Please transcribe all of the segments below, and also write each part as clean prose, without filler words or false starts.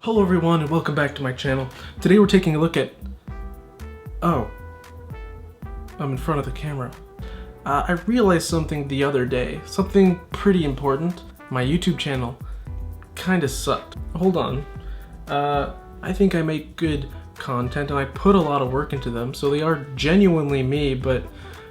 Hello everyone and welcome back to my channel. Today we're taking a look at... Oh. I'm in front of the camera. I realized something the other day. Something pretty important. My YouTube channel kinda sucked. Hold on. I think I make good content and I put a lot of work into them, so they are genuinely me, but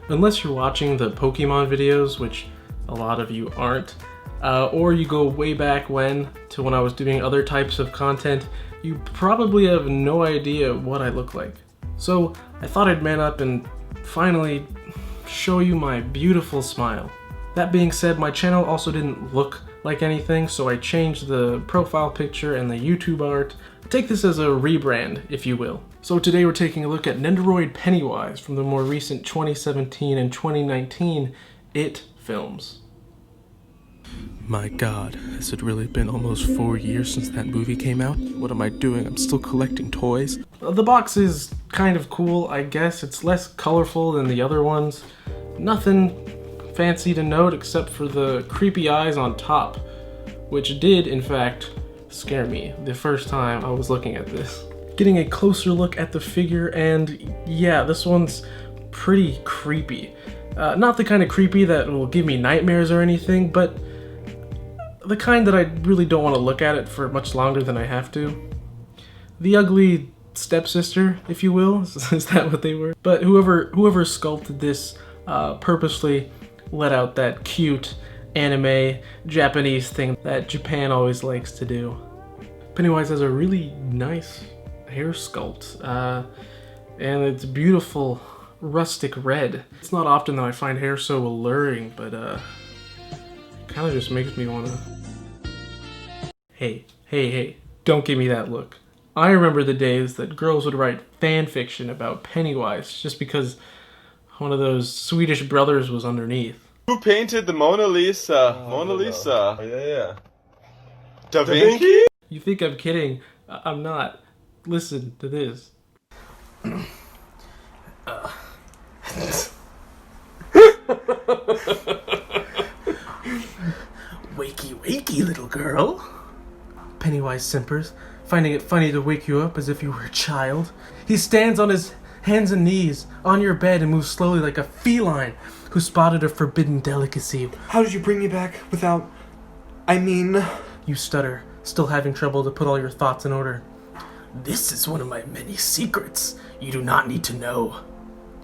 unless you're watching the Pokemon videos, which a lot of you aren't, or you go way back when I was doing other types of content, you probably have no idea what I look like. So I thought I'd man up and finally show you my beautiful smile. That being said, my channel also didn't look like anything, so I changed the profile picture and the YouTube art. Take this as a rebrand, if you will. So today we're taking a look at Nendoroid Pennywise from the more recent 2017 and 2019 It films. My god, has it really been almost 4 years since that movie came out? What am I doing? I'm still collecting toys. The box is kind of cool, I guess. It's less colorful than the other ones. Nothing fancy to note except for the creepy eyes on top, which did, in fact, scare me the first time I was looking at this. Getting a closer look at the figure, and yeah, this one's pretty creepy. Not the kind of creepy that will give me nightmares or anything, but the kind that I really don't want to look at it for much longer than I have to. The ugly stepsister, if you will, is that what they were? But whoever sculpted this purposely let out that cute anime Japanese thing that Japan always likes to do. Pennywise has a really nice hair sculpt, and it's beautiful rustic red. It's not often that I find hair so alluring, but kind of just makes me want to... Hey, don't give me that look. I remember the days that girls would write fan fiction about Pennywise just because one of those Swedish brothers was underneath. Who painted the Mona Lisa? Mona Lisa. Oh, yeah. Da Vinci? You think I'm kidding? I'm not. Listen to this. Wakey, little girl. Pennywise simpers, finding it funny to wake you up as if you were a child. He stands on his hands and knees on your bed and moves slowly like a feline who spotted a forbidden delicacy. How did you bring me back without... You stutter, still having trouble to put all your thoughts in order. This is one of my many secrets you do not need to know,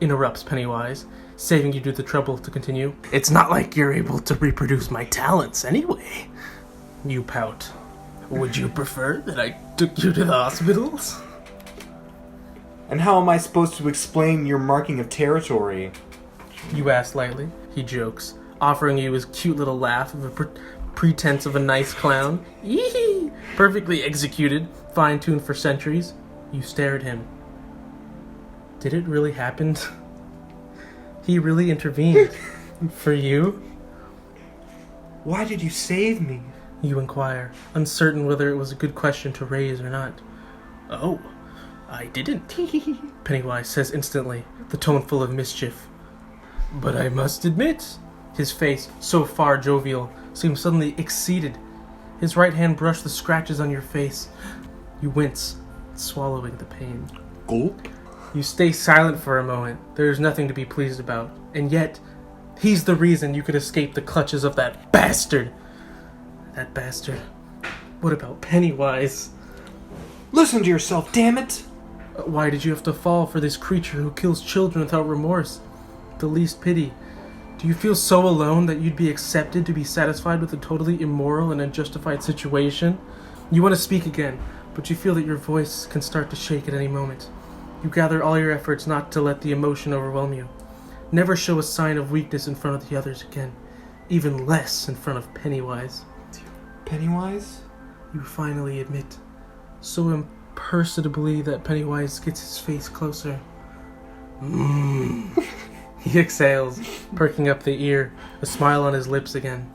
interrupts Pennywise, saving you the trouble to continue. It's not like you're able to reproduce my talents anyway. You pout. Would you prefer that I took you to the hospitals? And how am I supposed to explain your marking of territory? You ask lightly. He jokes, offering you his cute little laugh of a pretense of a nice clown. Yee-hee! Perfectly executed, fine-tuned for centuries. You stare at him. Did it really happen? He really intervened. For you? Why did you save me? You inquire, uncertain whether it was a good question to raise or not. Oh, I didn't, Pennywise says instantly, the tone full of mischief. But I must admit, his face, so far jovial, seems suddenly exceeded. His right hand brushed the scratches on your face. You wince, swallowing the pain. Gulp? You stay silent for a moment. There is nothing to be pleased about. And yet, he's the reason you could escape the clutches of that bastard. That bastard. What about Pennywise? Listen to yourself, damn it! Why did you have to fall for this creature who kills children without remorse? The least pity. Do you feel so alone that you'd be accepted to be satisfied with a totally immoral and unjustified situation? You want to speak again, but you feel that your voice can start to shake at any moment. You gather all your efforts not to let the emotion overwhelm you. Never show a sign of weakness in front of the others again. Even less in front of Pennywise. Pennywise? You finally admit, so imperceptibly that Pennywise gets his face closer. He exhales, perking up the ear, a smile on his lips again.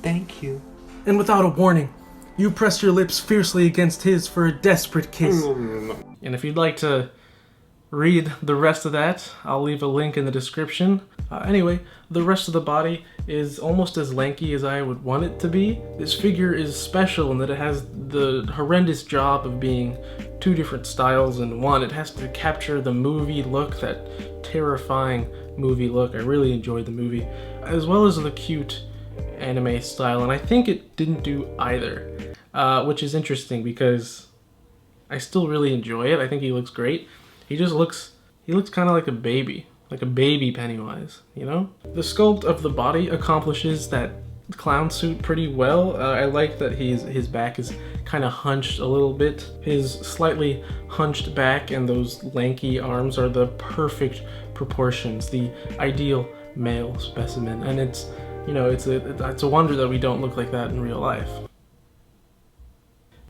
Thank you. And without a warning, you press your lips fiercely against his for a desperate kiss. And if you'd like to read the rest of that, I'll leave a link in the description. Anyway, the rest of the body is almost as lanky as I would want it to be. This figure is special in that it has the horrendous job of being two different styles in one. It has to capture the movie look, that terrifying movie look. I really enjoyed the movie, as well as the cute anime style, and I think it didn't do either, which is interesting because I still really enjoy it. I think he looks great. He looks kind of like a baby Pennywise, you know? The sculpt of the body accomplishes that clown suit pretty well. I like that his back is kind of hunched a little bit. His slightly hunched back and those lanky arms are the perfect proportions, the ideal male specimen, and it's, you know, it's a wonder that we don't look like that in real life.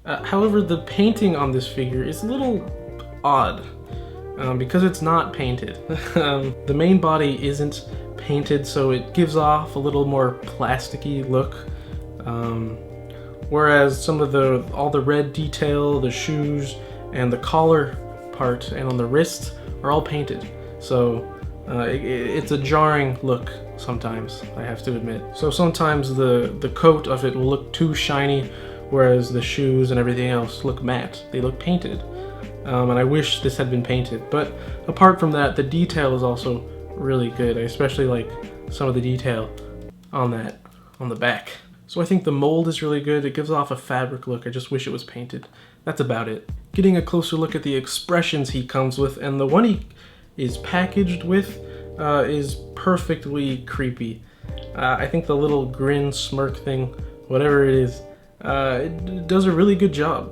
However, the painting on this figure is a little odd. Because it's not painted. The main body isn't painted, so it gives off a little more plasticky look. Whereas some of all the red detail, the shoes, and the collar part, and on the wrist are all painted. So it's a jarring look sometimes, I have to admit. So sometimes the coat of it will look too shiny, whereas the shoes and everything else look matte. They look painted. And I wish this had been painted, but apart from that, the detail is also really good. I especially like some of the detail on the back. So I think the mold is really good. It gives off a fabric look. I just wish it was painted. That's about it. Getting a closer look at the expressions he comes with, and the one he is packaged with is perfectly creepy. I think the little grin, smirk thing, whatever it is, it does a really good job.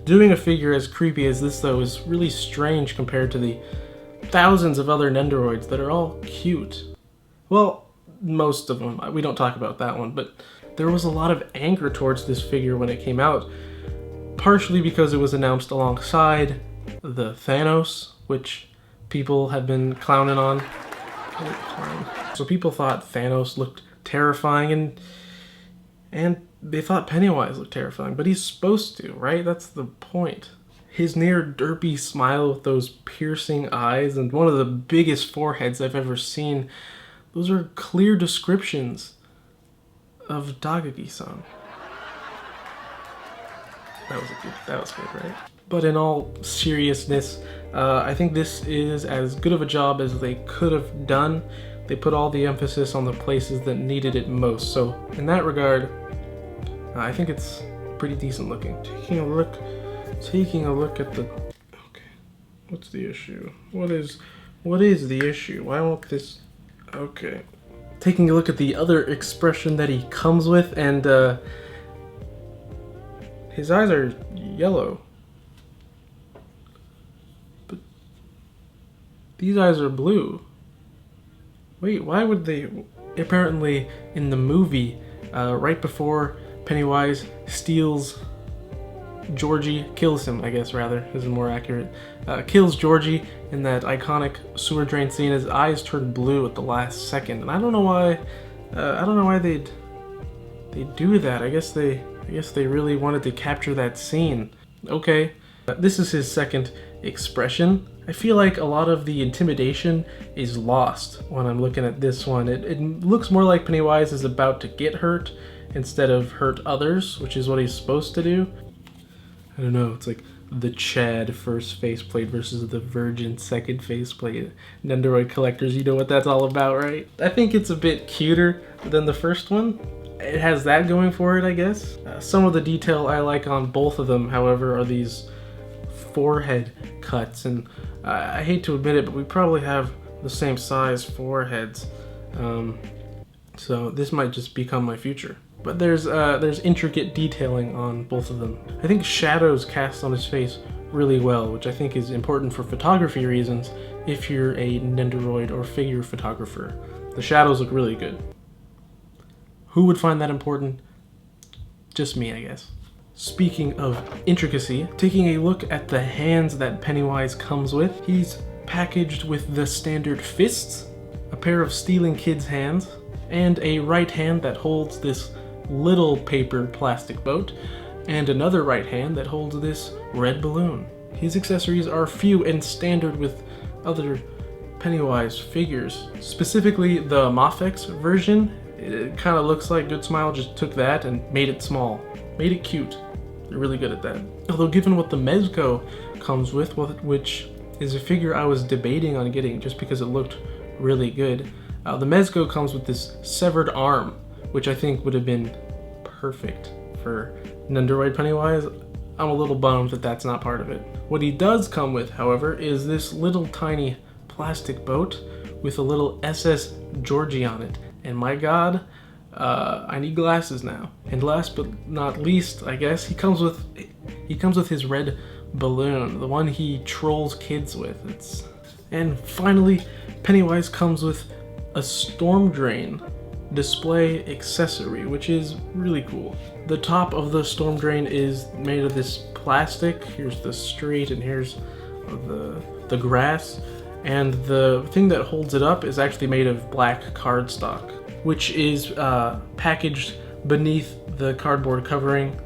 Doing a figure as creepy as this, though, is really strange compared to the thousands of other Nendoroids that are all cute. Well, most of them. We don't talk about that one, but there was a lot of anger towards this figure when it came out, partially because it was announced alongside the Thanos, which people have been clowning on. So people thought Thanos looked terrifying, and they thought Pennywise looked terrifying, but he's supposed to, right? That's the point. His near derpy smile with those piercing eyes and one of the biggest foreheads I've ever seen, those are clear descriptions of Dagagi-san. That was good, right? But in all seriousness, I think this is as good of a job as they could have done. They put all the emphasis on the places that needed it most, so in that regard, I think it's pretty decent looking. Taking a look at the... Okay, what's the issue? What is the issue? Why won't this... Okay. Taking a look at the other expression that he comes with, and his eyes are yellow. But these eyes are blue. Wait, why would they... Apparently, in the movie, right before Pennywise steals Georgie, kills him, I guess, rather, is more accurate. Kills Georgie in that iconic sewer drain scene. His eyes turn blue at the last second, and I don't know why they'd do that. I guess they really wanted to capture that scene. Okay, this is his second expression. I feel like a lot of the intimidation is lost when I'm looking at this one. It looks more like Pennywise is about to get hurt instead of hurt others, which is what he's supposed to do. I don't know, it's like the Chad first faceplate versus the Virgin second faceplate. Nendoroid collectors, you know what that's all about, right? I think it's a bit cuter than the first one. It has that going for it, I guess. Some of the detail I like on both of them, however, are these forehead cuts, and I hate to admit it, but we probably have the same size foreheads, so this might just become my future. But there's intricate detailing on both of them. I think shadows cast on his face really well, which I think is important for photography reasons if you're a Nendoroid or figure photographer. The shadows look really good. Who would find that important? Just me, I guess. Speaking of intricacy, taking a look at the hands that Pennywise comes with, he's packaged with the standard fists, a pair of stealing kids' hands, and a right hand that holds this little paper plastic boat, and another right hand that holds this red balloon. His accessories are few and standard with other Pennywise figures. Specifically, the Mafex version It kind of looks like Good Smile just took that and made it small, made it cute. They're really good at that. Although given what the Mezco comes with, which is a figure I was debating on getting just because it looked really good. The Mezco comes with this severed arm, which I think would have been perfect for Nendoroid Pennywise. I'm a little bummed that that's not part of it. What he does come with, however, is this little tiny plastic boat with a little SS Georgie on it. And my god, I need glasses now. And last but not least, I guess, he comes with his red balloon, the one he trolls kids with. And finally, Pennywise comes with a storm drain display accessory, which is really cool. The top of the storm drain is made of this plastic. Here's the street and here's the grass. And the thing that holds it up is actually made of black cardstock, which is packaged beneath the cardboard covering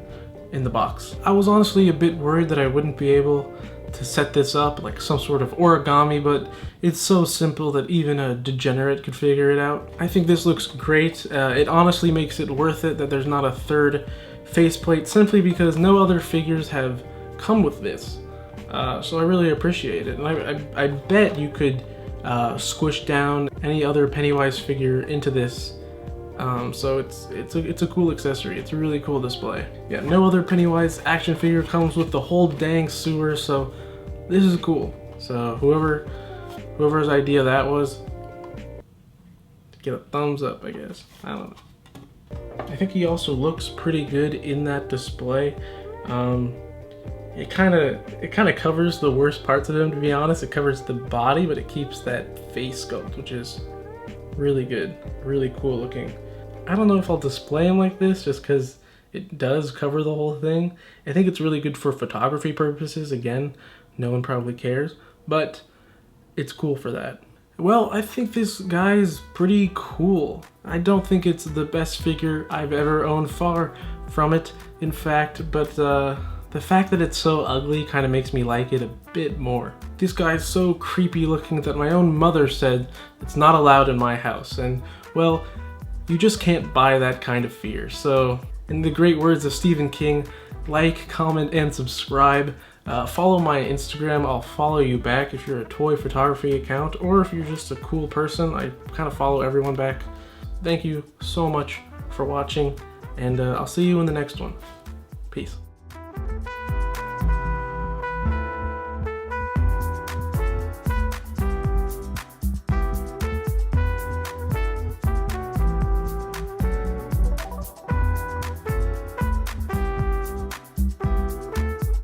in the box. I was honestly a bit worried that I wouldn't be able to set this up like some sort of origami, but it's so simple that even a degenerate could figure it out. I think this looks great. It honestly makes it worth it that there's not a third faceplate, simply because no other figures have come with this. So I really appreciate it, and I bet you could squish down any other Pennywise figure into this. So it's a cool accessory. It's a really cool display. Yeah, no other Pennywise action figure comes with the whole dang sewer, so this is cool. So whoever's idea that was, get a thumbs up, I guess. I don't know. I think he also looks pretty good in that display. It kind of covers the worst parts of him, to be honest. It covers the body, but it keeps that face sculpt, which is really good, really cool looking. I don't know if I'll display him like this just because it does cover the whole thing. I think it's really good for photography purposes. Again, no one probably cares, but it's cool for that. Well, I think this guy's pretty cool. I don't think it's the best figure I've ever owned, far from it, in fact, but the fact that it's so ugly kind of makes me like it a bit more. This guy's so creepy looking that my own mother said it's not allowed in my house, and well, you just can't buy that kind of fear. So, in the great words of Stephen King, like, comment, and subscribe. Follow my Instagram, I'll follow you back if you're a toy photography account, or if you're just a cool person. I kind of follow everyone back. Thank you so much for watching, and I'll see you in the next one. Peace.